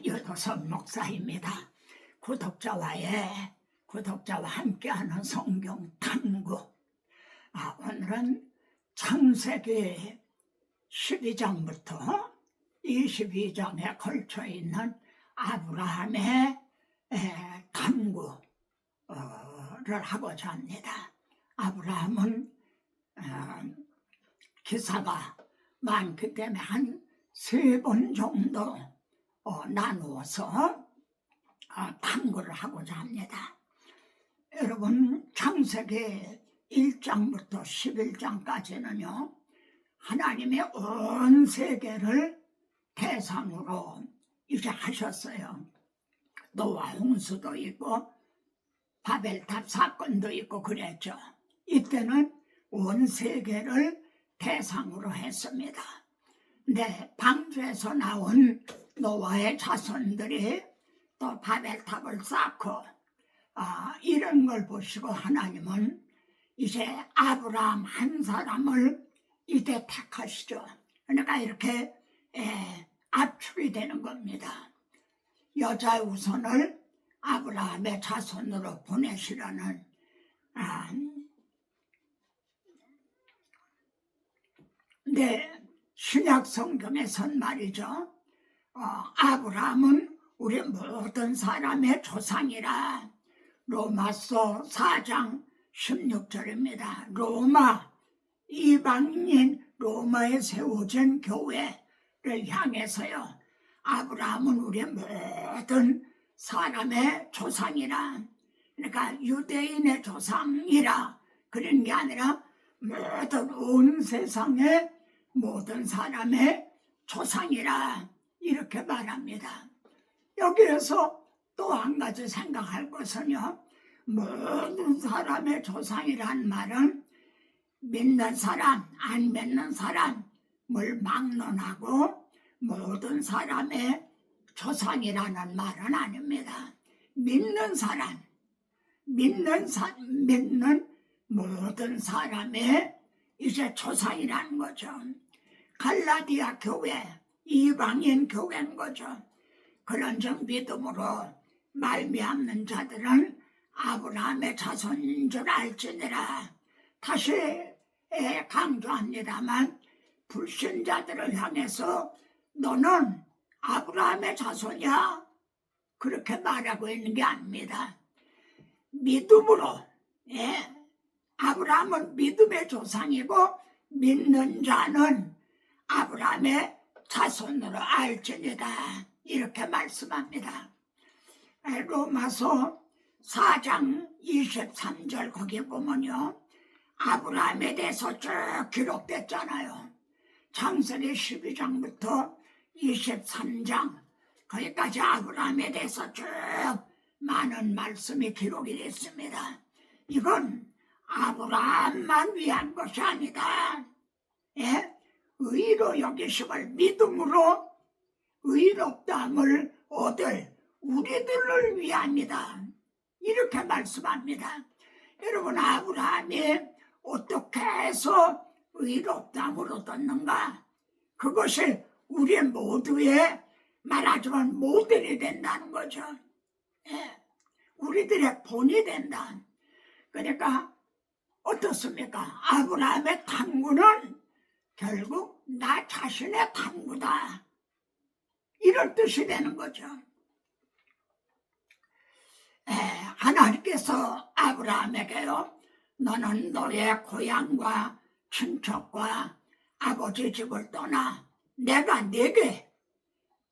여도섭 목사입니다. 구독자와 함께하는 성경 탐구. 오늘은 창세기 12장부터 22장에 걸쳐 있는 아브라함의 탐구를 하고자 합니다. 아브라함은 기사가 많기 때문에 한 3번 정도 나누어서 탐구를 하고자 합니다. 여러분, 창세기 1장부터 11장까지는요 하나님의 온 세계를 대상으로 이제 하셨어요. 노아 홍수도 있고 바벨탑 사건도 있고 그랬죠. 이때는 온 세계를 대상으로 했습니다. 근데 방주에서 나온 노아의 자손들이 또 바벨탑을 쌓고 이런 걸 보시고 하나님은 이제 아브라함 한 사람을 이제 택하시죠. 그러니까 이렇게 압축이 되는 겁니다. 여자의 우선을 아브라함의 자손으로 보내시라는 신약 성경에선 말이죠. 아브라함은 우리 모든 사람의 조상이라. 로마서 4장 16절입니다. 로마, 이방인 로마에 세워진 교회를 향해서요. 아브라함은 우리 모든 사람의 조상이라. 그러니까 유대인의 조상이라 그런 게 아니라 모든 온 세상의 모든 사람의 조상이라 이렇게 말합니다. 여기에서 또 한 가지 생각할 것은요. 모든 사람의 조상이란 말은 믿는 사람, 안 믿는 사람을 막론하고 모든 사람의 조상이라는 말은 아닙니다. 믿는 사람, 믿는 모든 사람의 이제 조상이라는 거죠. 갈라디아 교회, 이방인 교회인 거죠. 그런즉 믿음으로 말미암는 자들은 아브라함의 자손인 줄 알지니라. 다시 강조합니다만 불신자들을 향해서 너는 아브라함의 자손이야 그렇게 말하고 있는 게 아닙니다. 믿음으로 아브라함은 믿음의 조상이고 믿는 자는 아브라함의 자손으로 알지니라 이렇게 말씀합니다. 로마서 4장 23절 거기 보면요. 아브라함에 대해서 쭉 기록됐잖아요. 창세기 12장부터 23장 거기까지 아브라함에 대해서 쭉 많은 말씀이 기록이 됐습니다. 이건 아브라함만 위한 것이 아니다. 의로 여기심을 믿음으로 의롭다함을 얻을 우리들을 위함이다. 이렇게 말씀합니다. 여러분, 아브라함이 어떻게 해서 의롭다함을 얻었는가? 그것이 우리 모두의 말하자면 모델이 된다는 거죠. 우리들의 본이 된다. 그러니까 어떻습니까? 아브라함의 탐구는 결국 나 자신의 탐구다. 이런 뜻이 되는 거죠. 하나님께서 아브라함에게요. 너는 너의 고향과 친척과 아버지 집을 떠나 내가 네게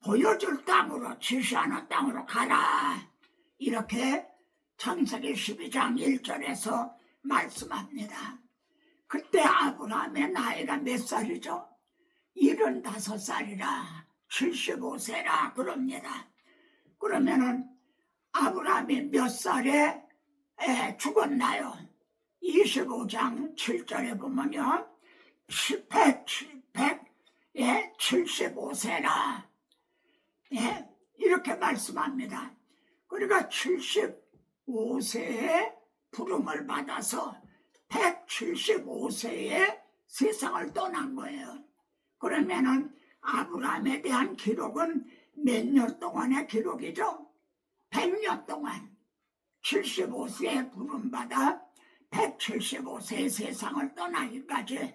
보여줄 땅으로 지시하는 땅으로 가라. 이렇게 창세기 12장 1절에서 말씀합니다. 그때 아브라함의 나이가 몇 살이죠? 75살이라 75세라 그럽니다. 그러면은 아브라함이 몇 살에 죽었나요? 25장 7절에 보면요. 75세라 이렇게 말씀합니다. 그러니까 75세에 부름을 받아서 175세에 세상을 떠난 거예요. 그러면은 아브라함에 대한 기록은 몇 년 동안의 기록이죠. 100년 동안 75세에 부름받아 175세의 세상을 떠나기까지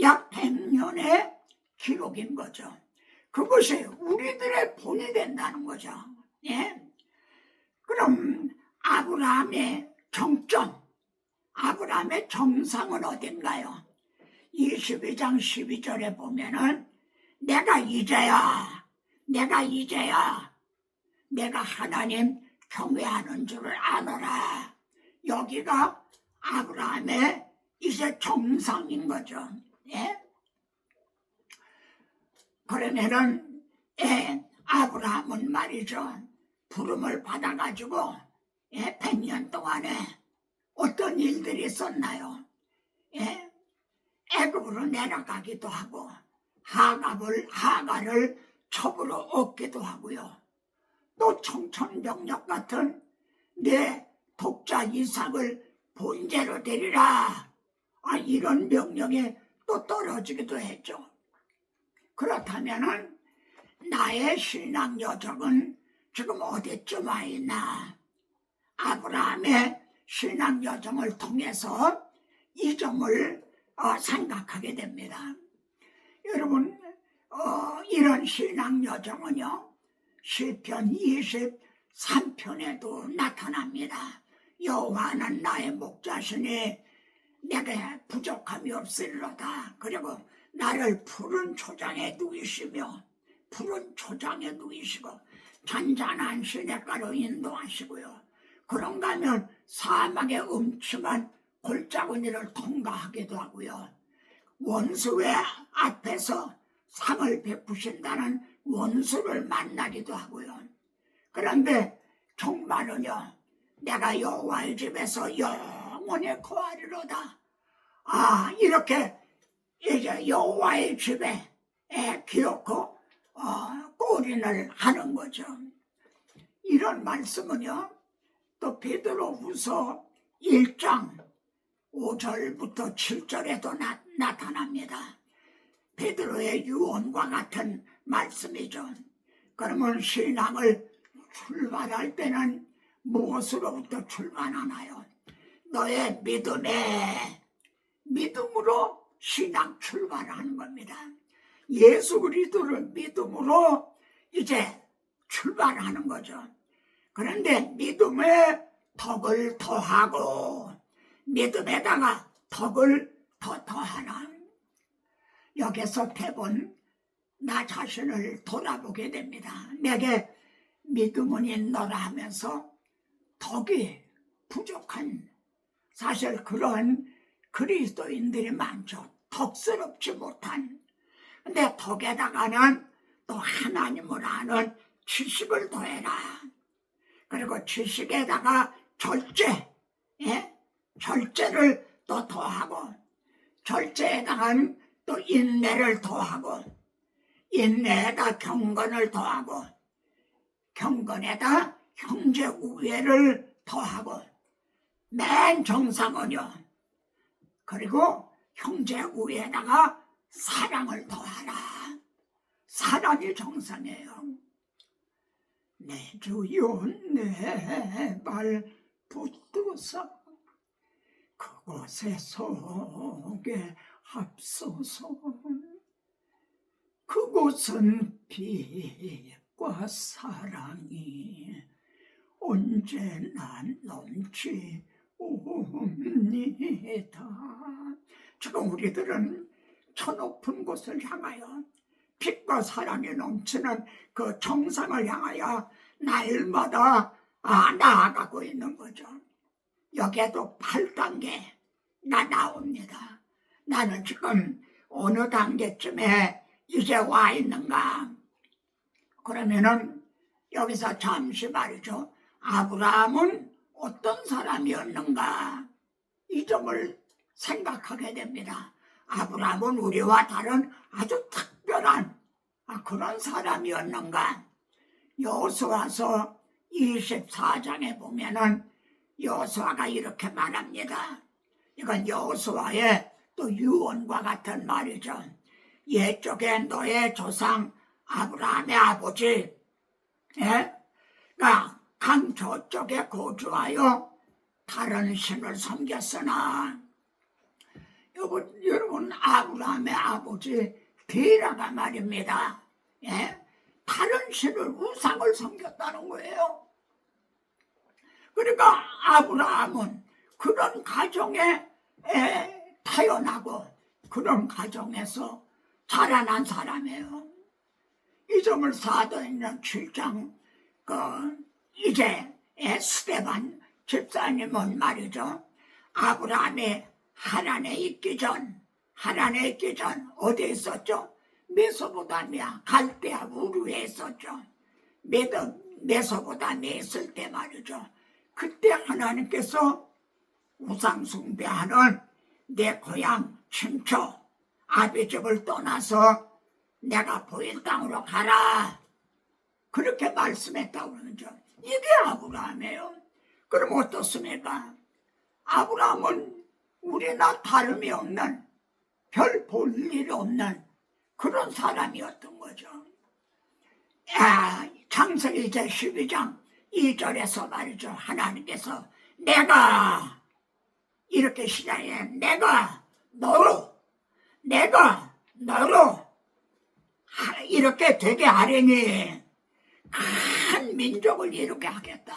약 100년의 기록인 거죠. 그것이 우리들의 본이 된다는 거죠. 예? 그럼 아브라함의 정점, 아브라함의 정상은 어딘가요? 22장 12절에 보면은 내가 이제야 내가 하나님 경외하는 줄을 아노라. 여기가 아브라함의 이제 정상인 거죠. 예? 그러면은 아브라함은 말이죠, 부름을 받아가지고 100년 동안에 어떤 일들이 있었나요? 애굽으로 내려가기도 하고 하가를 첩으로 얻기도 하고요. 또 청천벽력 같은 내 독자 이삭을 본제로 데리라, 이런 명령이 또 떨어지기도 했죠. 그렇다면은 나의 신앙 여정은 지금 어디쯤 와 있나? 아브라함의 신앙 여정을 통해서 이 점을 생각하게 됩니다. 여러분, 이런 신앙 여정은요, 시편 23편에도 나타납니다. 여호와는 나의 목자시니 내게 부족함이 없으리로다. 그리고 나를 푸른 초장에 누이시고 잔잔한 시냇가로 인도하시고요. 그런가 하면 사막의 음침한 골짜기를 통과하기도 하고요. 원수의 앞에서 상을 베푸신다는 원수를 만나기도 하고요. 그런데 정말은요, 내가 여호와의 집에서 영원히 거하리로다. 이렇게 이제 여호와의 집에 기어코 꼬린을 하는 거죠. 이런 말씀은요, 또 베드로후서 1장 5절부터 7절에도 나타납니다. 베드로의 유언과 같은 말씀이죠. 그러면 신앙을 출발할 때는 무엇으로부터 출발하나요? 너의 믿음으로 신앙 출발하는 겁니다. 예수 그리스도를 믿음으로 이제 출발하는 거죠. 그런데 믿음에 덕을 더하고 믿음에다가 덕을 더 더하나, 여기서 대본 나 자신을 돌아보게 됩니다. 내게 믿음은 있노라 하면서 덕이 부족한, 사실 그런 그리스도인들이 많죠. 덕스럽지 못한. 근데 덕에다가는 또 하나님을 아는 지식을 더해라. 그리고 지식에다가 절제를 또 더하고, 절제에다가는 또 인내를 더하고, 인내에다 경건을 더하고, 경건에다 형제 우애를 더하고, 맨 정상은요, 그리고 형제 우애에다가 사랑을 더하라. 사랑이 정상이에요. 내 주여 내 발 붙드사 그곳에 서게 합소서. 그곳은 빛과 사랑이 언제나 넘치옵니다. 지금 우리들은 저 높은 곳을 향하여 빛과 사랑이 넘치는 그 정상을 향하여 날마다 나아가고 있는 거죠. 여기에도 8단계가 나옵니다. 나는 지금 어느 단계쯤에 이제 와 있는가? 그러면은 여기서 잠시 말이죠. 아브라함은 어떤 사람이었는가? 이 점을 생각하게 됩니다. 아브라함은 우리와 다른 아주 특별한 그런 사람이었는가? 여호수아서 24장에 보면은 여호수아가 이렇게 말합니다. 이건 여호수아의 또 유언과 같은 말이죠. 옛적에 너의 조상 아브라함의 아버지 예? 그러니까 강 저쪽에 거주하여 다른 신을 섬겼으나 여러분 아브라함의 아버지 데라가 말입니다. 예? 다른 신을 우상을 섬겼다는 거예요. 그러니까 아브라함은 그런 가정에 태어나고 그런 가정에서 자라난 사람이에요. 이 점을 사도행전 7장 이제 스데반 집사님은 말이죠. 아브라함이 하란에 있기 전 어디에 있었죠? 메소포타미아 갈대아 우르에 있었죠. 메소포타미아에 있을 때 말이죠. 그때 하나님께서 우상숭배하는 내 고향 친척 아비집을 떠나서 내가 보일 땅으로 가라, 그렇게 말씀했다고 그러죠. 이게 아브라함이에요. 그럼 어떻습니까? 아브라함은 우리나 다름이 없는, 별 볼 일이 없는 그런 사람이었던 거죠. 창세기 이제 12장 2절에서 말이죠. 하나님께서 내가 이렇게 시작해. 내가 너로 이렇게 되게 하려니 큰 민족을 이루게 하겠다.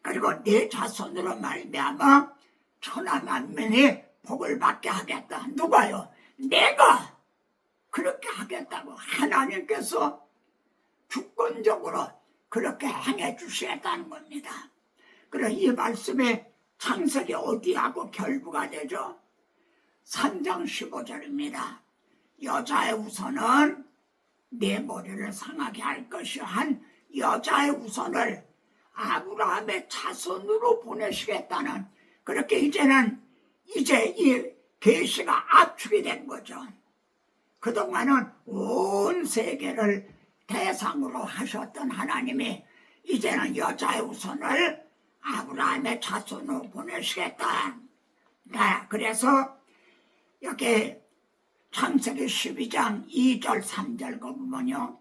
그리고 네 자손으로 말미암아 천하 만민이 복을 받게 하겠다. 누가요? 내가 그렇게 하겠다고 하나님께서 주권적으로 그렇게 행해 주시겠다는 겁니다. 그래서 이 말씀이 창세기 어디하고 결부가 되죠? 3장 15절입니다. 여자의 우선은 내 머리를 상하게 할 것이 한 여자의 우선을 아브라함의 자손으로 보내시겠다는, 그렇게 이제 이 계시가 압축이 된 거죠. 그동안은 온 세계를 대상으로 하셨던 하나님이 이제는 여자의 우선을 아브라함의 자손으로 보내시겠다. 그래서 여기 창세기 12장 2절 3절 거 보면요,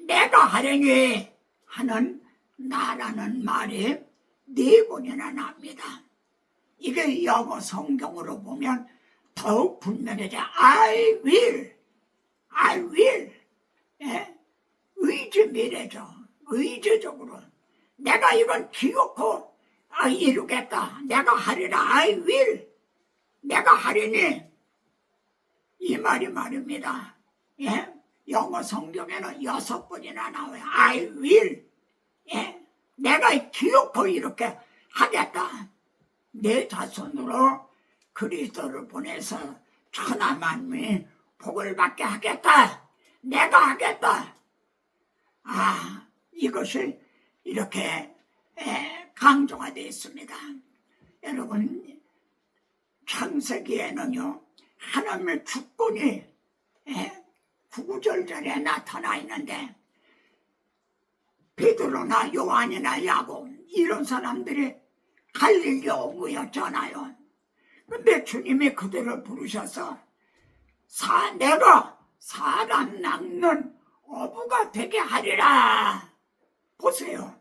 내가 하려니 하는 나라는 말이 4번이나 납니다. 이게 영어 성경으로 보면 더욱 분명해져. I will. 예? 의지 미래죠. 의지적으로 내가 이건 기어코 이루겠다. 내가 하리라. I will. 내가 하리니, 이 말이 말입니다. 예? 영어 성경에는 6번이나 나와요. I will. 예? 내가 기어코 이렇게 하겠다. 내 자손으로 그리스도를 보내서 천하 만민이 복을 받게 하겠다. 내가 하겠다. 이것이 이렇게 강조가 되어 있습니다. 여러분, 창세기에는요, 하나님의 주권이 구구절절에 나타나 있는데, 베드로나 요한이나 야곱 이런 사람들이 갈릴리 어부였잖아요. 근데 주님이 그들을 부르셔서 내가 사람 낚는 어부가 되게 하리라. 보세요.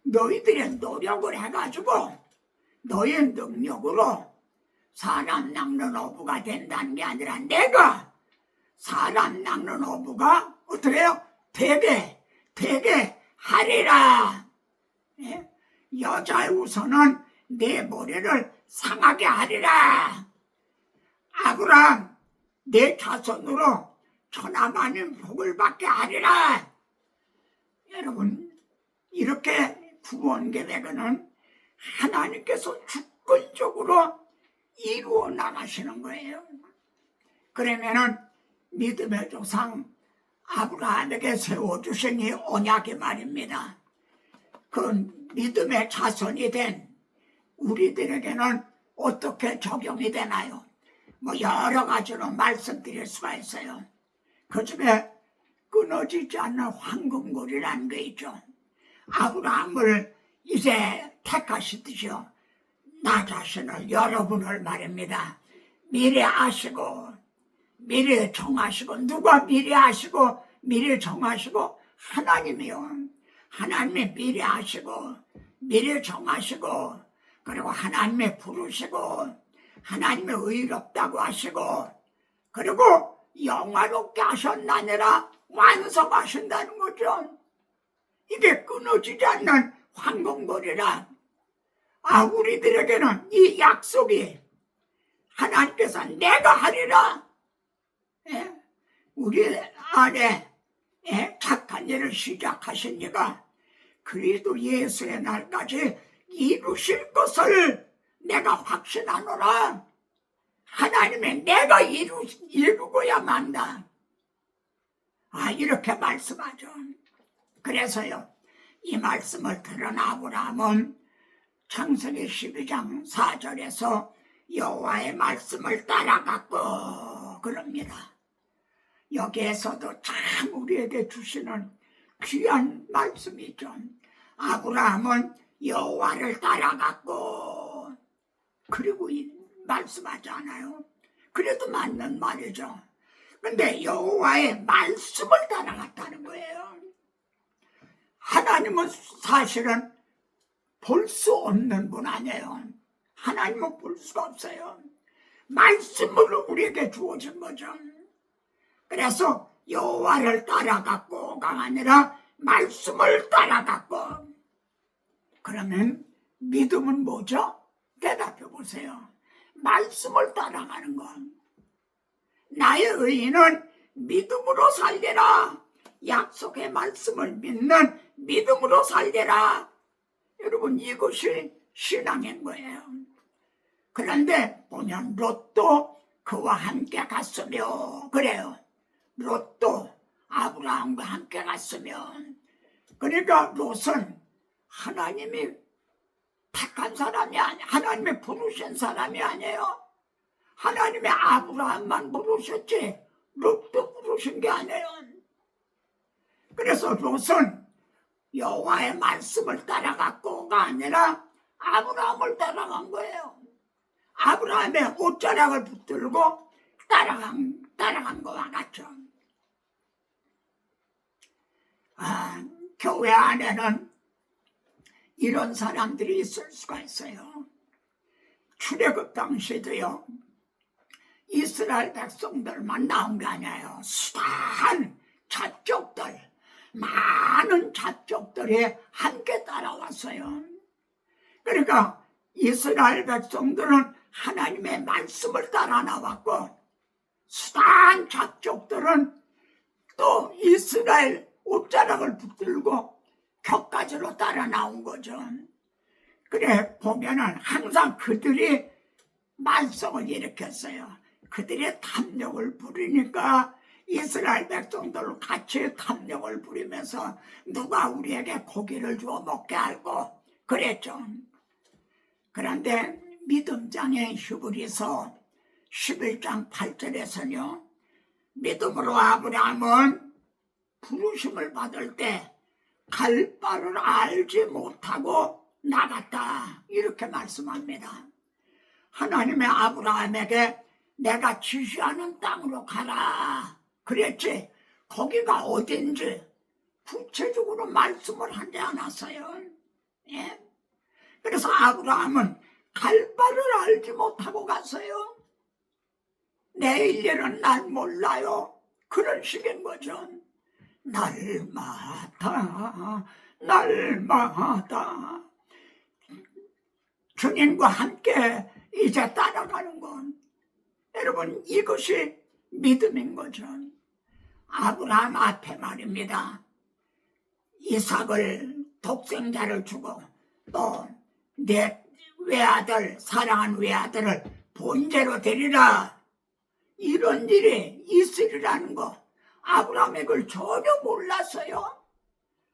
너희들의 노력을 해가지고 너의 능력으로 사람 낚는 어부가 된다는 게 아니라 내가 사람 낚는 어부가 어떻게 해요? 되게 하리라. 예? 여자의 우선은 내 머리를 상하게 하리라. 아브라함 내 자손으로 천하만인 복을 받게 하리라. 여러분, 이렇게 구원 계획은 하나님께서 주권적으로 이루어 나가시는 거예요. 그러면은 믿음의 조상 아브라함에게 세워주신 이 언약이 말입니다. 그 믿음의 자손이 된 우리들에게는 어떻게 적용이 되나요? 여러 가지로 말씀드릴 수가 있어요. 그 중에 끊어지지 않는 황금골이라는 게 있죠. 아브라함을 이제 택하시듯이요, 나 자신을, 여러분을 말입니다. 미리 아시고 미리 정하시고, 누가 미리 아시고 미리 정하시고? 하나님이요. 하나님의 미래 아시고 미래 정하시고 그리고 하나님의 부르시고 하나님의 의롭다고 하시고 그리고 영화롭게 하셨나니라 완성하신다는 거죠. 이게 끊어지지 않는 황금골이라. 우리들에게는 이 약속이 하나님께서 내가 하리라. 우리 안에 착한 일을 시작하신 이가 그리스도 예수의 날까지 이루실 것을 내가 확신하노라. 하나님의 내가 이루고야 만다. 이렇게 말씀하죠. 그래서요, 이 말씀을 들은 아브라함은 창세기 12장 4절에서 여호와의 말씀을 따라갔고 그럽니다. 여기에서도 참 우리에게 주시는 귀한 말씀이죠. 아브라함은 여호와를 따라갔고 그리고 말씀하지 않아요. 그래도 맞는 말이죠. 근데 여호와의 말씀을 따라갔다는 거예요. 하나님은 사실은 볼 수 없는 분 아니에요. 하나님은 볼 수가 없어요. 말씀으로 우리에게 주어진 거죠. 그래서 여호와를 따라갔고가 아니라 말씀을 따라갔고. 그러면 믿음은 뭐죠? 대답해 보세요. 말씀을 따라가는 것. 나의 의인은 믿음으로 살리라. 약속의 말씀을 믿는 믿음으로 살리라. 여러분, 이것이 신앙인 거예요. 그런데 보면 롯도 그와 함께 갔으며 그래요. 롯도 아브라함과 함께 갔으며, 그러니까 롯은 하나님이 택한 사람이 아니에요. 하나님이 부르신 사람이 아니에요. 하나님이 아브라함만 부르셨지 롯도 부르신 게 아니에요. 그래서 롯은 여호와의 말씀을 따라갔고가 아니라 아브라함을 따라간 거예요. 아브라함의 옷자락을 붙들고 따라간 거와 같죠. 교회 안에는 이런 사람들이 있을 수가 있어요. 출애굽 당시도요, 이스라엘 백성들만 나온 게 아니에요. 수많은 자족들, 많은 자족들이 함께 따라왔어요. 그러니까 이스라엘 백성들은 하나님의 말씀을 따라 나왔고, 수많은 자족들은 또 이스라엘 옷자락을 붙들고 격가지로 따라 나온 거죠. 그래 보면은 항상 그들이 말썽을 일으켰어요. 그들의 탐욕을 부리니까 이스라엘 백성들로 같이 탐욕을 부리면서 누가 우리에게 고기를 주어 먹게 하고 그랬죠. 그런데 믿음장의 히브리서 11장 8절에서는요, 믿음으로 아브라함은 부르심을 받을 때 갈 바를 알지 못하고 나갔다, 이렇게 말씀합니다. 하나님의 아브라함에게 내가 지시하는 땅으로 가라 그랬지, 거기가 어딘지 구체적으로 말씀을 하지 않았어요. 그래서 아브라함은 갈 바를 알지 못하고 갔어요. 내일 일은 날 몰라요, 그런 식인 거죠. 날마다 주님과 함께 이제 따라가는 건, 여러분, 이것이 믿음인 거죠. 아브라함 앞에 말입니다. 이삭을 독생자를 주고 또 내 외아들, 사랑하는 외아들을 본제로 드리라, 이런 일이 있으리라는 거 아브라함이 그걸 전혀 몰랐어요.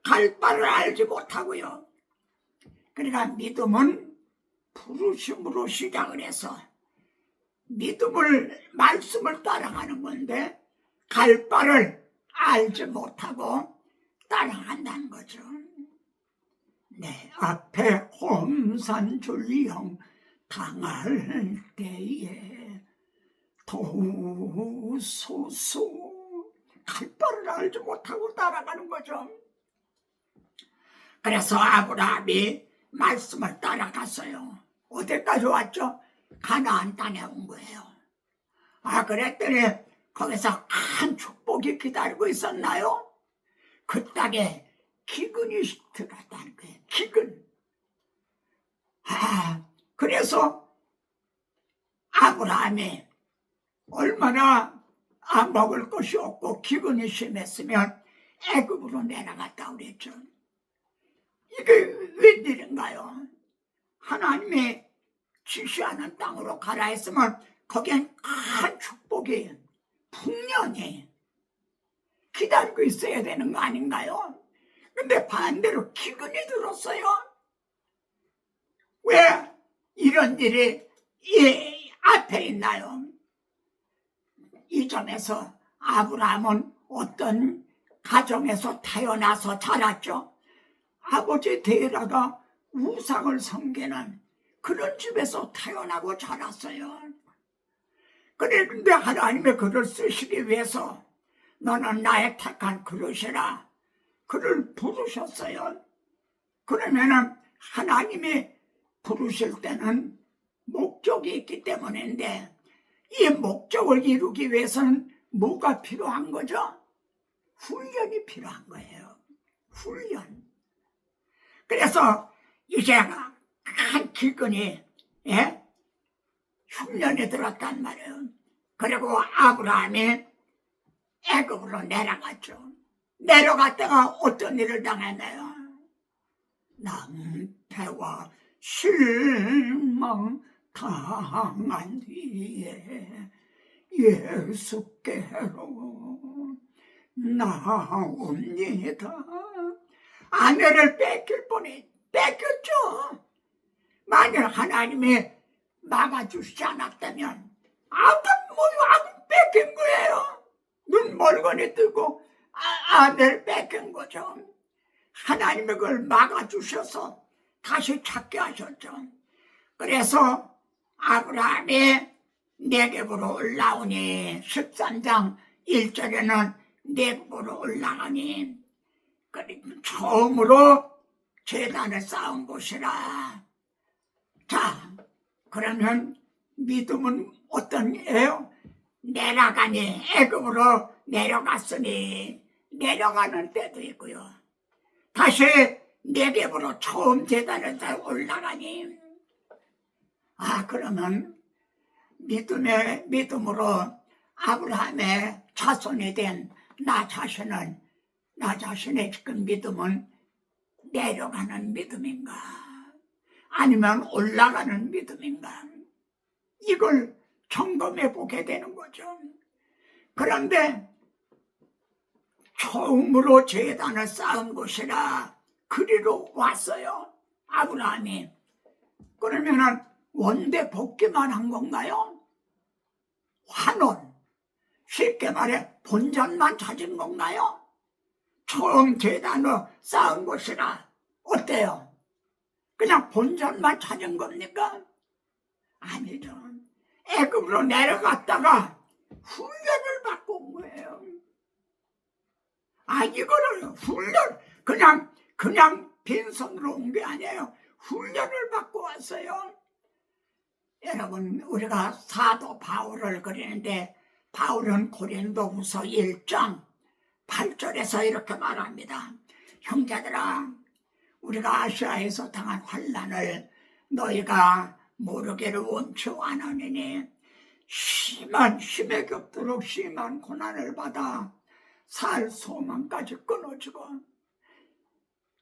갈 바를 알지 못하고요. 그러니까 믿음은 부르심으로 시작을 해서 말씀을 따라가는 건데 갈 바를 알지 못하고 따라간다는 거죠. 내 앞에 험산 줄령 당할 때에 도우소서, 갈 바를 알지 못하고 따라가는 거죠. 그래서 아브라함이 말씀을 따라갔어요. 어디까지 왔죠? 가나안 땅에 온 거예요. 그랬더니 거기서 큰 축복이 기다리고 있었나요? 그 땅에 기근이 들어왔다는 거예요. 기근. 그래서 아브라함이 얼마나 먹을 것이 없고 기근이 심했으면 애굽으로 내려갔다 그랬죠. 이게 웬일인가요? 하나님이 지시하는 땅으로 가라 했으면 거기엔 큰 축복이 풍년이 기다리고 있어야 되는 거 아닌가요? 근데 반대로 기근이 들었어요. 왜 이런 일이 이 앞에 있나요? 이 점에서 아브라함은 어떤 가정에서 태어나서 자랐죠. 아버지 데라가 우상을 섬기는 그런 집에서 태어나고 자랐어요. 그런데 하나님의 그를 쓰시기 위해서 너는 나의 택한 그릇이라 그를 부르셨어요. 그러면은 하나님이 부르실 때는 목적이 있기 때문인데 이 목적을 이루기 위해서는 뭐가 필요한 거죠? 훈련이 필요한 거예요. 훈련. 그래서 이제 큰 기근이 흉년에 들었단 말이에요. 그리고 아브라함이 애굽으로 내려갔죠. 내려갔다가 어떤 일을 당했나요? 낭패와 실망 당한 뒤에 예수께로 나옵니다. 아내를 뺏길 뻔해 뺏겼죠. 만약 하나님이 막아주시지 않았다면 아들 뺏긴 거예요. 눈 멀거니 뜨고 아내를 뺏긴 거죠. 하나님이 그걸 막아주셔서 다시 찾게 하셨죠. 그래서 아브라함이 네겝으로 올라오니 13장 1절에는 네겝으로 올라가니 처음으로 제단을 쌓은 곳이라. 자, 그러면 믿음은 어떤 예요? 내려가니 애굽으로 내려갔으니 내려가는 때도 있고요. 다시 네겝으로 처음 제단을 쌓고 올라가니 그러면 믿음으로 아브라함의 자손이 된 나 자신의 지금 믿음은 내려가는 믿음인가 아니면 올라가는 믿음인가 이걸 점검해 보게 되는 거죠. 그런데 처음으로 제단을 쌓은 곳이라 그리로 왔어요. 아브라함이. 그러면은 원대 복귀만 한 건가요? 환원. 쉽게 말해 본전만 찾은 건가요? 처음 제단으로 쌓은 곳이라 어때요? 그냥 본전만 찾은 겁니까? 아니죠. 애굽으로 내려갔다가 훈련을 받고 온 거예요. 이거를 훈련 그냥 빈손으로 온 게 아니에요. 훈련을 받고 왔어요. 여러분 우리가 사도 바울을 그리는데 바울은 고린도후서 1장 8절에서 이렇게 말합니다. 형제들아 우리가 아시아에서 당한 환난을 너희가 모르기를 원치 않으니 심에 겹도록 심한 고난을 받아 살 소망까지 끊어지고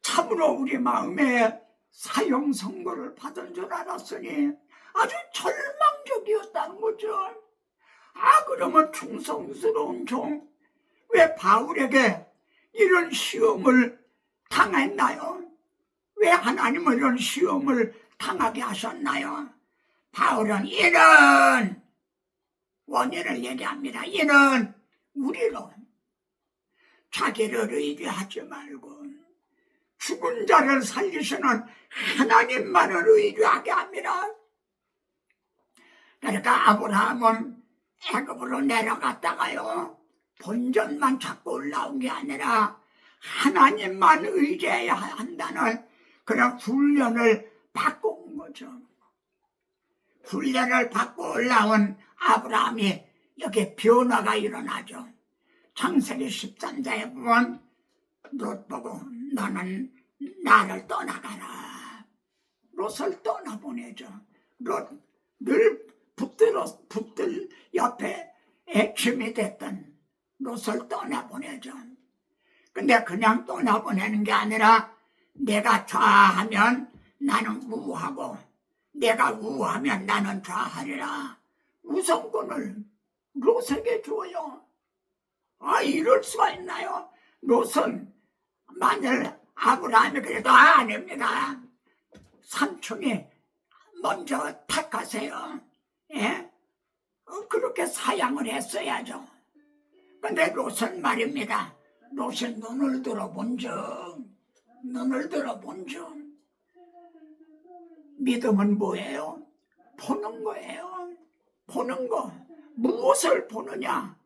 참으로 우리 마음에 사형 선고를 받은 줄 알았으니 아주 절망적이었다는 거죠. 그러면 충성스러운 종 왜 바울에게 이런 시험을 당했나요? 왜 하나님은 이런 시험을 당하게 하셨나요? 바울은 이런 원인을 얘기합니다. 이는 우리로 자기를 의지하지 말고 죽은 자를 살리시는 하나님만을 의지하게 합니다. 그러니까 아브라함은 애굽으로 내려갔다가요 본전만 찾고 올라온 게 아니라 하나님만 의지해야 한다는 그런 훈련을 받고 온 거죠. 훈련을 받고 올라온 아브라함이 여기 변화가 일어나죠. 창세기 13장에 보면 롯 보고 너는 나를 떠나가라. 롯을 떠나보내죠. 롯 늘 붙들 옆에 애침이 됐던 롯을 떠나보내죠. 근데 그냥 떠나보내는 게 아니라 내가 좌하면 나는 우하고 내가 우하면 나는 좌하리라. 우선권을 롯에게 줘요. 아, 이럴 수가 있나요? 롯은 만일 아브라함이 그래도 아닙니다. 삼촌이 먼저 택하세요. 예? 그렇게 사양을 했어야죠. 근데 롯은 말입니다. 롯은 눈을 들어본 중 믿음은 뭐예요? 보는 거예요. 보는 거. 무엇을 보느냐?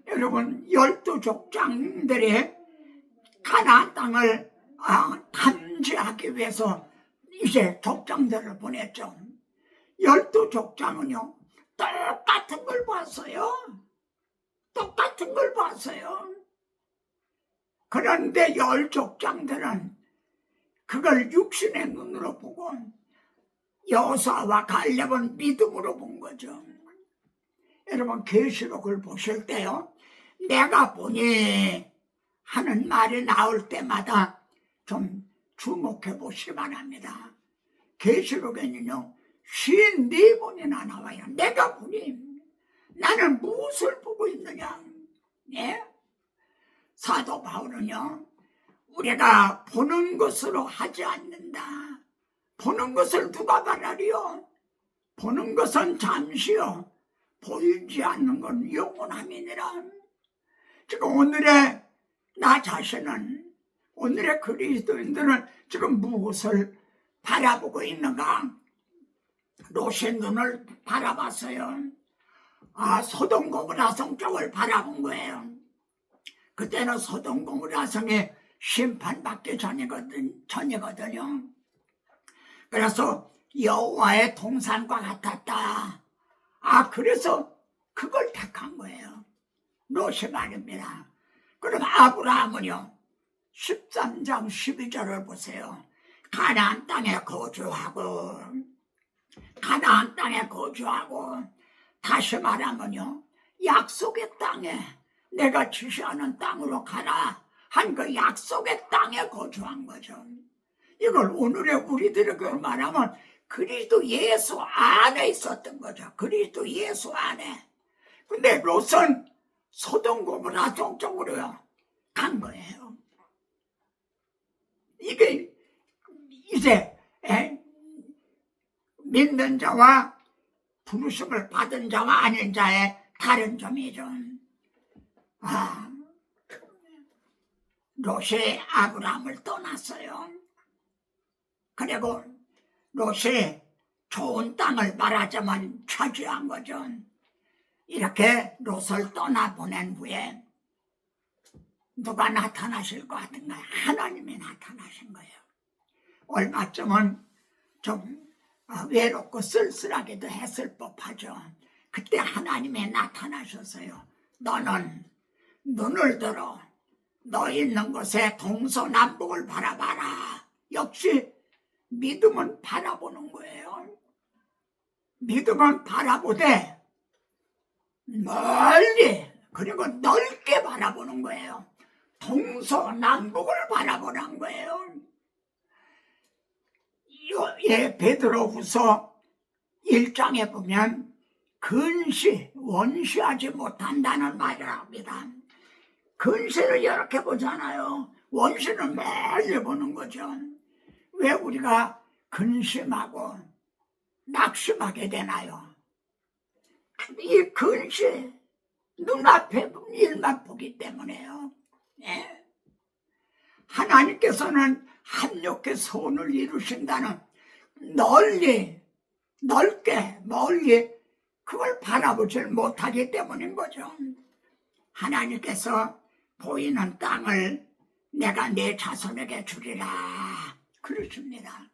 여러분 12족장들이 가나안 땅을 탐지하기 위해서 이제 족장들을 보냈죠. 12족장은요 똑같은 걸 봤어요. 똑같은 걸 봤어요. 그런데 10족장들은 그걸 육신의 눈으로 보고 여호수아와 갈렙은 믿음으로 본 거죠. 여러분 계시록을 보실 때요 내가 보니 하는 말이 나올 때마다 좀 주목해 보시기 바랍니다. 계시록에는요 54번이나 나와요. 내가 보니 나는 무엇을 보고 있느냐. 예? 사도 바울은요 우리가 보는 것으로 하지 않는다. 보는 것을 누가 말하리요? 보는 것은 잠시요 보이지 않는 건 영원함이니라. 지금 오늘의 나 자신은 오늘의 그리스도인들은 지금 무엇을 바라보고 있는가? 롯의 눈을 바라봤어요. 소돔 고모라 성 쪽을 바라본 거예요. 그때는 소돔 고모라 성이 심판받기 전이거든요. 그래서 여호와의 동산과 같았다. 그래서 그걸 택한 거예요. 롯이 말입니다. 그럼 아브라함은요 13장 12절을 보세요. 가나안 땅에 거주하고 다시 말하면요 약속의 땅에 내가 지시하는 땅으로 가라 한 그 약속의 땅에 거주한 거죠. 이걸 오늘의 우리들에게 말하면 그리스도 예수 안에 있었던 거죠. 그리스도 예수 안에. 근데 롯은 소돔 고모라 쪽으로요 간 거예요. 이게 이제 믿는 자와 부르심을 받은 자와 아닌 자의 다른 점이죠. 롯이 아브라함을 떠났어요. 그리고 롯이 좋은 땅을 말하자면 차지한 거죠. 이렇게 롯을 떠나보낸 후에 누가 나타나실 것 같은가요? 하나님이 나타나신 거예요. 얼마쯤은 좀 외롭고 쓸쓸하기도 했을 법하죠. 그때 하나님이 나타나셨어요. 너는 눈을 들어 너 있는 곳에 동서남북을 바라봐라. 역시 믿음은 바라보는 거예요. 믿음은 바라보되 멀리 그리고 넓게 바라보는 거예요. 동서남북을 바라보는 거예요. 베드로후서 1장에 보면 원시하지 못한다는 말을 합니다. 근시를 이렇게 보잖아요. 원시는 멀리 보는 거죠. 왜 우리가 근심하고 낙심하게 되나요? 이 근시 눈앞에 일만 보기 때문에요. 네. 하나님께서는 한녘에 손을 이루신다는 넓게 멀리 그걸 바라보질 못하기 때문인 거죠. 하나님께서 보이는 땅을 내가 내 자손에게 주리라 그러십니다.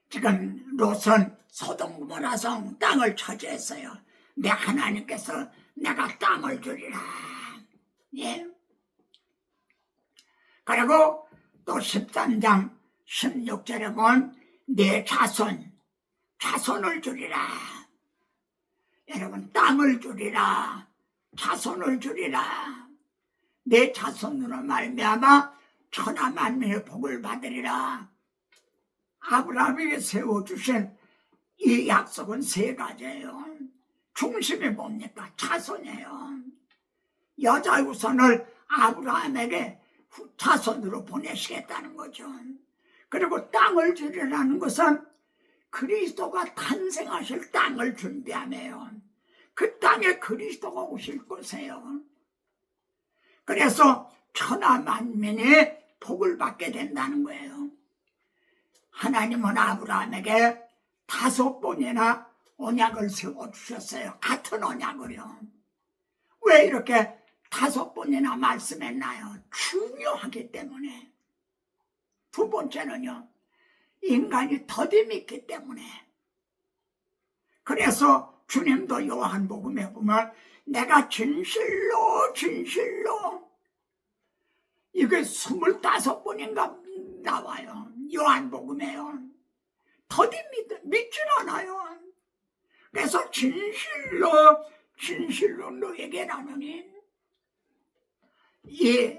지금 롯은 소돔 고모라 성 땅을 차지했어요. 내 하나님께서 내가 땅을 주리라. 그리고 또 13장 16절에 보면 내 자손을 주리라. 여러분, 땅을 주리라, 자손을 주리라. 내 자손으로 말미암아 천하 만민의 복을 받으리라. 아브라함에게 세워주신 이 약속은 세 가지예요. 중심이 뭡니까? 자손이에요. 여자의 후손을 아브라함에게 자손으로 보내시겠다는 거죠. 그리고 땅을 주리라는 것은 그리스도가 탄생하실 땅을 준비하며요. 그 땅에 그리스도가 오실 곳이에요. 그래서 천하 만민이 복을 받게 된다는 거예요. 하나님은 아브라함에게 5번이나 언약을 세워주셨어요. 같은 언약을요. 왜 이렇게 5번이나 말씀했나요? 중요하기 때문에. 두 번째는요, 인간이 더디 있기 때문에. 그래서 주님도 요한복음에 보면 내가 진실로 이게 25번인가 나와요. 요한복음에요. 더디 믿질 않아요. 그래서 진실로 너에게 나누니, 이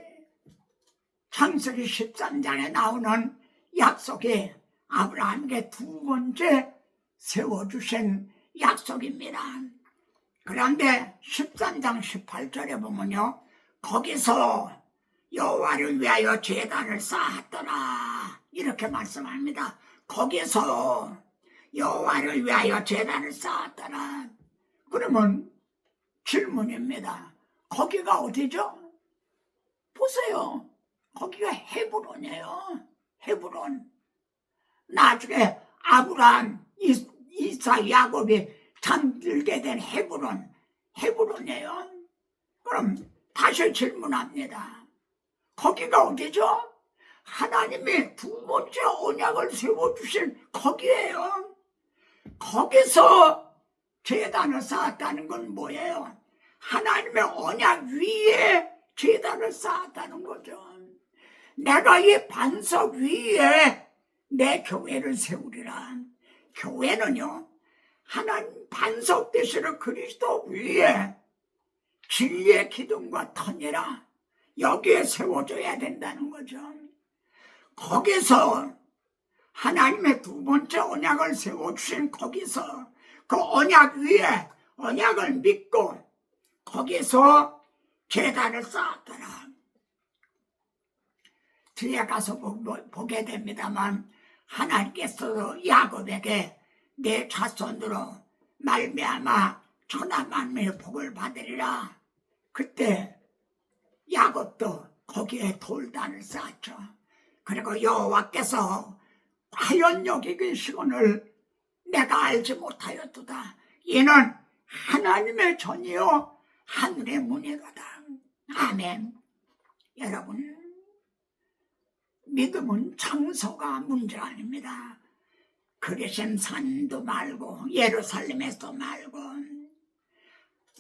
창세기 13장에 나오는 약속이 아브라함에게 두 번째 세워주신 약속입니다. 그런데 13장 18절에 보면요, 거기서 여호와를 위하여 제단을 쌓았더라 이렇게 말씀합니다. 거기서 여호와를 위하여 제단을 쌓았더라. 그러면 질문입니다. 거기가 어디죠? 보세요. 거기가 헤브론이에요. 헤브론. 나중에 아브라함, 이사, 야곱이 잠들게 된 헤브론이에요. 그럼 다시 질문합니다. 거기가 어디죠? 하나님이 두 번째 언약을 세워주신 거기에요. 거기서 제단을 쌓았다는 건 뭐예요? 하나님의 언약 위에 제단을 쌓았다는 거죠. 내가 이 반석 위에 내 교회를 세우리라. 교회는요, 하나님 반석 되시는 그리스도 위에 진리의 기둥과 터니라 여기에 세워져야 된다는 거죠. 거기서 하나님의 두 번째 언약을 세워주신 거기서 그 언약 위에 언약을 믿고 거기서 제단을 쌓았더라. 뒤에 가서 보게 됩니다만 하나님께서도 야곱에게 내 자손으로 말미암아 천하 만민의 복을 받으리라. 그때 야곱도 거기에 돌단을 쌓았죠. 그리고 여호와께서 과연 여기 계시거늘 내가 알지 못하였도다. 이는 하나님의 전이요 하늘의 문이로다. 아멘. 여러분, 믿음은 장소가 문제 아닙니다. 그리심 산도 말고 예루살렘에서 말고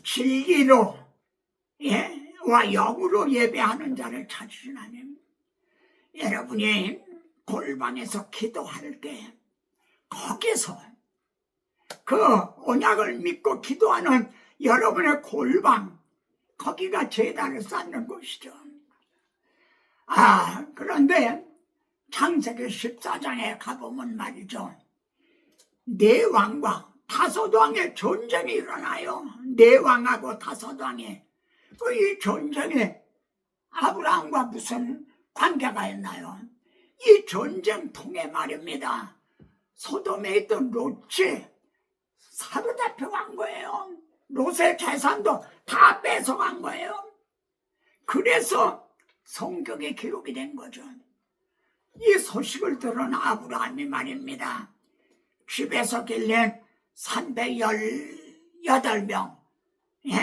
진리로 와 영으로 예배하는 자를 찾으신 하나님. 여러분이 골방에서 기도할 때 거기서 그 언약을 믿고 기도하는 여러분의 골방, 거기가 제단을 쌓는 곳이죠. 그런데 창세기 14장에 가보면 말이죠, 네 왕과 다섯 왕의 전쟁이 일어나요. 네 왕하고 다섯 왕의 이 전쟁에 아브라함과 무슨 관계가 있나요? 이 전쟁 통해 말입니다, 소돔에 있던 롯이 사로잡혀간 거예요. 롯의 재산도 다 뺏어간 거예요. 그래서 성경에 기록이 된 거죠. 이 소식을 들은 아브라함이 말입니다, 집에서 길른 318명,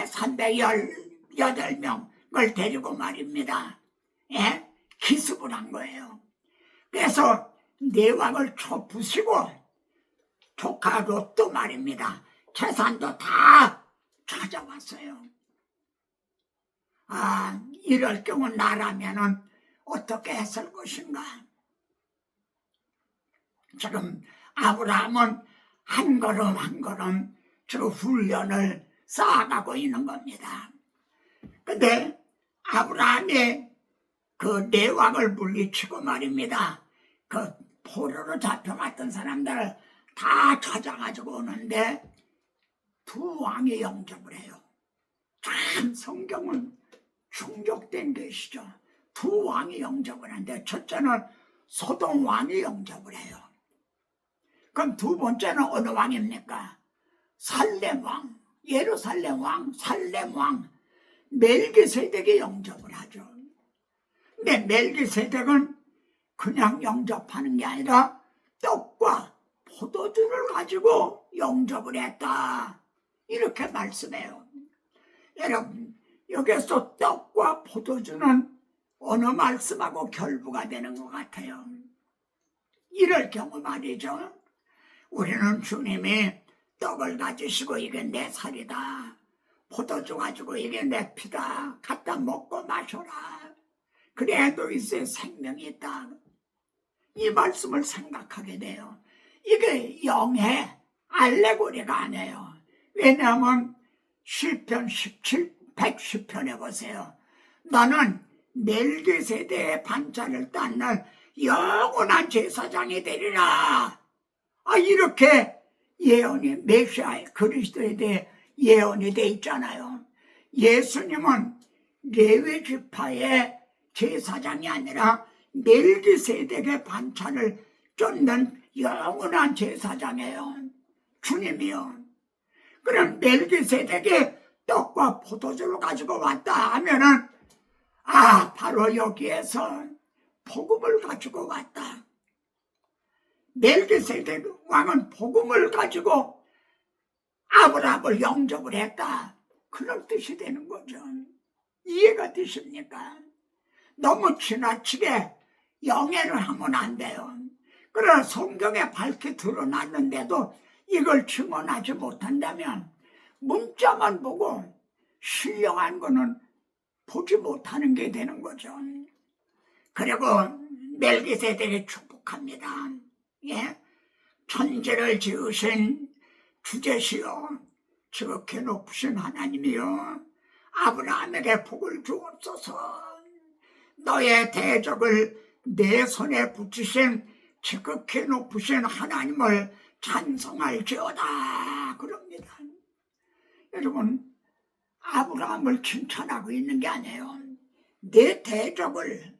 318 8명을 데리고 말입니다. 예? 기습을 한 거예요. 그래서 내왕을 쳐부시고 조카 롯도 말입니다. 재산도 다 찾아왔어요. 이럴 경우 나라면은 어떻게 했을 것인가? 지금 아브라함은 한 걸음 한 걸음 저 훈련을 쌓아가고 있는 겁니다. 근데 아브라함이 그 내왕을 물리치고 말입니다. 그 포로로 잡혀갔던 사람들을 다 찾아가지고 오는데 두 왕이 영접을 해요. 참 성경은 충격된 것이죠. 두 왕이 영접을 하는데 첫째는 소돔 왕이 영접을 해요. 그럼 두 번째는 어느 왕입니까? 살렘 왕, 예루살렘 왕, 살렘 왕 멜기세덱이 영접을 하죠. 근데 멜기세덱은 그냥 영접하는 게 아니라 떡과 포도주를 가지고 영접을 했다. 이렇게 말씀해요. 여러분, 여기서 떡과 포도주는 어느 말씀하고 결부가 되는 것 같아요. 이럴 경우 말이죠. 우리는 주님이 떡을 가지시고 이게 내 살이다. 포도주 가지고 이게 내 피다. 갖다 먹고 마셔라. 그래야 너희의 생명이 있다. 이 말씀을 생각하게 돼요. 이게 영의 알레고리가 아니에요. 왜냐하면 시편 110편에 보세요. 너는 멜기세덱의 반차를 딴 영원한 제사장이 되리라. 이렇게 예언이 메시아의 그리스도에 대해 예언이 돼 있잖아요. 예수님은 레위 지파의 제사장이 아니라 멜기세덱의 반차를 쫓는 영원한 제사장이에요. 주님이요. 그럼 멜기세덱이 떡과 포도주를 가지고 왔다 하면은 바로 여기에서 복음을 가지고 왔다. 멜기세덱 왕은 복음을 가지고 아브라함을 영접을 했다. 그런 뜻이 되는 거죠. 이해가 되십니까? 너무 지나치게 영해를 하면 안 돼요. 그러나 성경에 밝게 드러났는데도 이걸 증언하지 못한다면 문자만 보고 신령한 거는 보지 못하는 게 되는 거죠. 그리고 멜기세덱이 축복합니다. 예? 천지를 지으신 주제시여 지극히 높으신 하나님이여 아브라함에게 복을 주옵소서. 너의 대적을 내 손에 붙이신 지극히 높으신 하나님을 찬송할지어다 그럽니다. 여러분, 아브라함을 칭찬하고 있는 게 아니에요. 내 대적을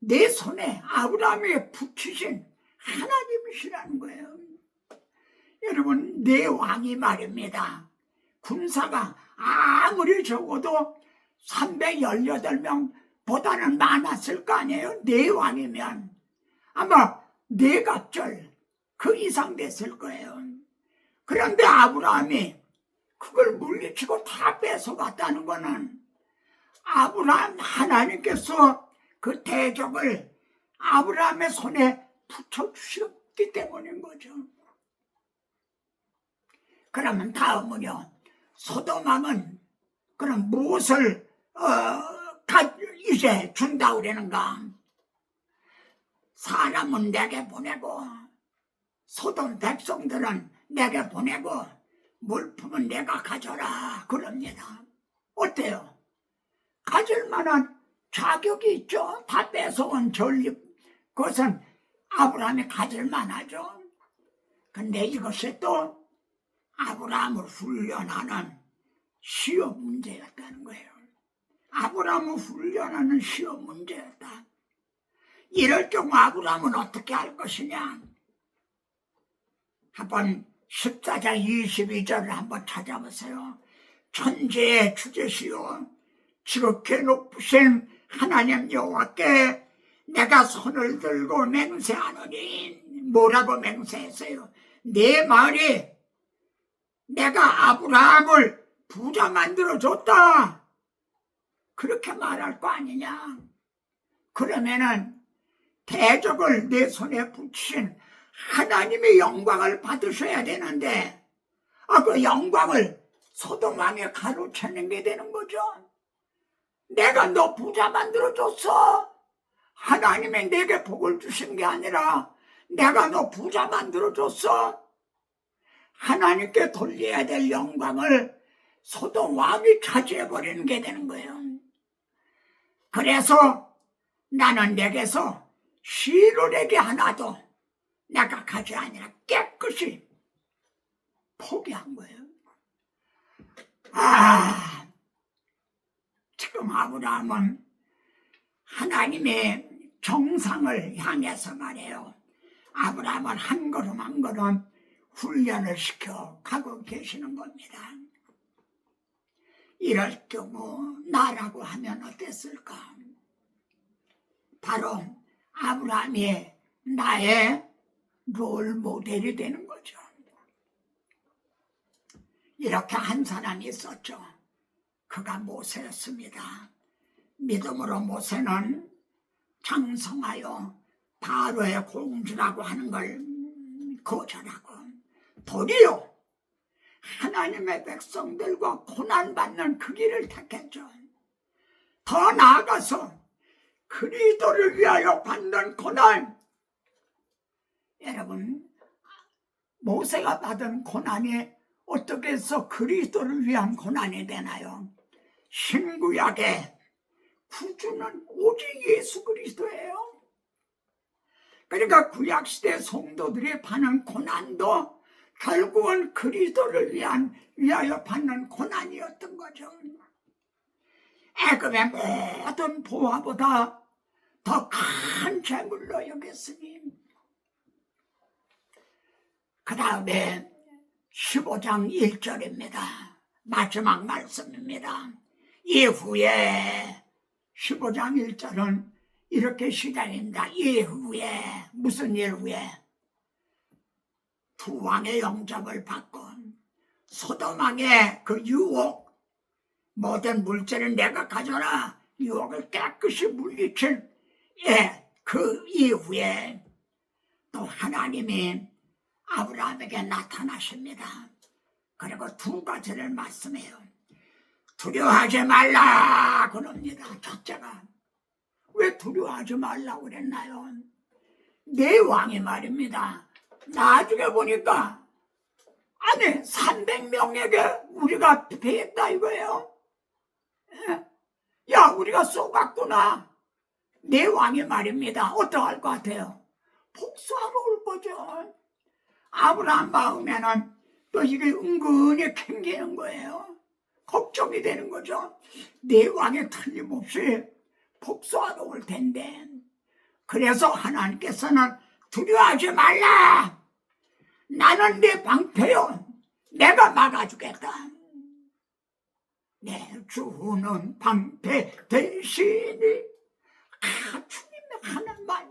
내 손에 아브라함이 붙이신 하나님이시라는 거예요. 여러분, 내 왕이 말입니다. 군사가 아무리 적어도 318명보다는 많았을 거 아니에요. 내 왕이면 아마 네 갑절 그 이상 됐을 거예요. 그런데 아브라함이 그걸 물리치고 다 뺏어갔다는 거는 아브라함 하나님께서 그 대적을 아브라함의 손에 붙여주셨기 때문인 거죠. 그러면 다음은요. 소돔왕은 그럼 무엇을 이제 준다 그러는가? 사람은 내게 보내고 소돔 백성들은 내게 보내고 물품은 내가 가져라 그럽니다. 어때요? 가질 만한 자격이 있죠. 다 뺏어온 전립 그것은 아브라함이 가질 만하죠. 근데 이것이 또 아브라함을 훈련하는 시험 문제였다는 거예요. 아브라함을 훈련하는 시험 문제였다. 이럴 경우 아브라함은 어떻게 할 것이냐? 한번 14장 22절을 한번 찾아보세요. 천지의 주제시요 지극히 높으신 하나님 여호와께 내가 손을 들고 맹세하노니 뭐라고 맹세했어요? 내 말이 내가 아브라함을 부자 만들어줬다. 그렇게 말할 거 아니냐. 그러면은 대적을 내 손에 붙이신 하나님의 영광을 받으셔야 되는데 그 영광을 소돔 왕에 가로채는 게 되는 거죠. 내가 너 부자 만들어줬어. 하나님이 내게 복을 주신 게 아니라 내가 너 부자 만들어줬어. 하나님께 돌려야 될 영광을 소돔 왕이 차지해버리는 게 되는 거예요. 그래서 나는 내게서 시로레게 하나도 내가 가지 아니라 깨끗이 포기한 거예요. 지금 아브라함은 하나님의 정상을 향해서 말해요. 아브라함은 한 걸음 한 걸음 훈련을 시켜 가고 계시는 겁니다. 이럴 경우 나라고 하면 어땠을까? 바로 아브라함이 나의 롤 모델이 되는 거죠. 이렇게 한 사람이 있었죠. 그가 모세였습니다. 믿음으로 모세는 장성하여 바로의 공주라고 하는 걸 거절하고 도리어 하나님의 백성들과 고난받는 그 길을 택했죠. 더 나아가서 그리스도를 위하여 받는 고난, 여러분 모세가 받은 고난이 어떻게 해서 그리스도를 위한 고난이 되나요? 신구약의 구주는 오직 예수 그리스도예요. 그러니까 구약시대 성도들이 받는 고난도 결국은 그리스도를 위하여 받는 고난이었던 거죠. 애굽의 모든 보화보다 더 큰 재물로 여겼으니 그 다음에 15장 1절입니다. 마지막 말씀입니다. 이후에 15장 1절은 이렇게 시작입니다. 이후에 무슨 일 후에? 두 왕의 영접을 받고 소돔 왕의 그 유혹, 모든 물질을 내가 가져라 유혹을 깨끗이 물리친 그 이후에 또 하나님이 아브라함에게 나타나십니다. 그리고 두 가지를 말씀해요. 두려워하지 말라 그럽니다. 첫째가 왜 두려워하지 말라고 그랬나요? 내 왕이 말입니다. 나중에 보니까 아니 300명에게 우리가 패했다 이거예요. 야 우리가 쏘갔구나. 내 왕이 말입니다. 어떡할 것 같아요? 복수하러 올 거죠. 아브라함 마음에는 또 이게 은근히 캥기는 거예요. 걱정이 되는 거죠. 내 왕이 틀림없이 복수하러 올 텐데. 그래서 하나님께서는 두려워하지 말라. 나는 네 방패요. 내가 막아주겠다. 내 주는 방패 되시니. 주님의 하는 말.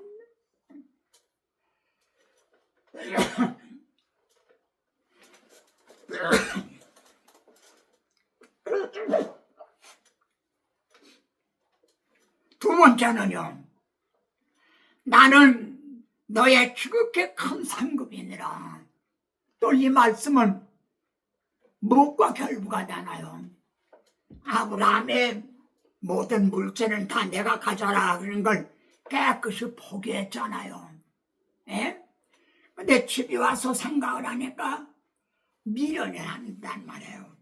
두 번째는요. 나는 너의 지극히 큰 상급이니라. 또 이 말씀은 무엇과 결부가 되나요? 아브라함의 모든 물질은 다 내가 가져라 그런 걸 깨끗이 포기했잖아요. 예? 근데 집에 와서 생각을 하니까 미련이 난단 말이에요.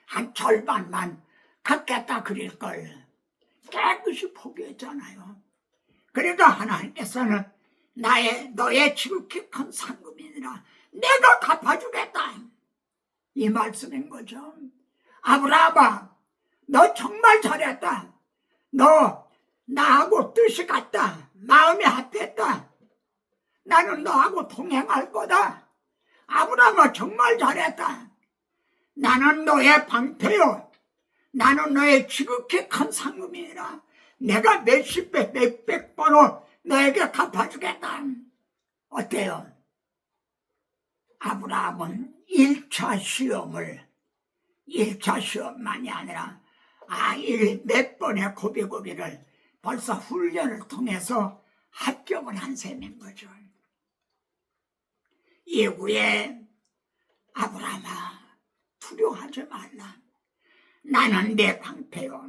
한 절반만 갖겠다 그럴 걸 깨끗이 포기했잖아요. 그러니까 하나님께서는 너의 지극히 큰 상급이니라. 내가 갚아주겠다. 이 말씀인 거죠. 아브라함아, 너 정말 잘했다. 너 나하고 뜻이 같다. 마음이 합했다. 나는 너하고 동행할 거다. 아브라함아 정말 잘했다. 나는 너의 방패요. 나는 너의 지극히 큰 상급이니라. 내가 몇십 배, 몇백 번을 너에게 갚아주겠다. 어때요? 아브라함은 1차 시험만이 아니라 이 몇 번의 고비고비를 벌써 훈련을 통해서 합격을 한 셈인 거죠. 이후에 아브라함아 두려워하지 말라. 나는 내 방패요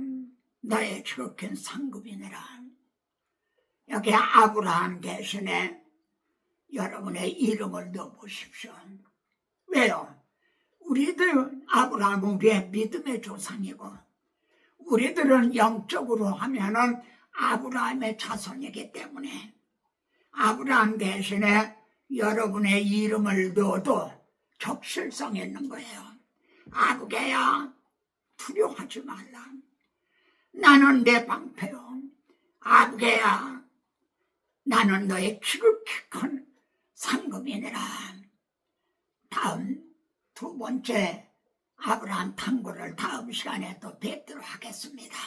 너의 지극한 상급이니라. 여기 아브라함 대신에 여러분의 이름을 넣어보십시오. 왜요? 우리들 아브라함은 우리의 믿음의 조상이고 우리들은 영적으로 하면은 아브라함의 자손이기 때문에 아브라함 대신에 여러분의 이름을 넣어도 적실성 있는 거예요. 아브게야 두려워하지 말라. 나는 내 방패요. 아브게야 나는 너의 지극히 큰 상급이니라. 다음 두 번째 아브라함 탐구를 다음 시간에 또 뵙도록 하겠습니다.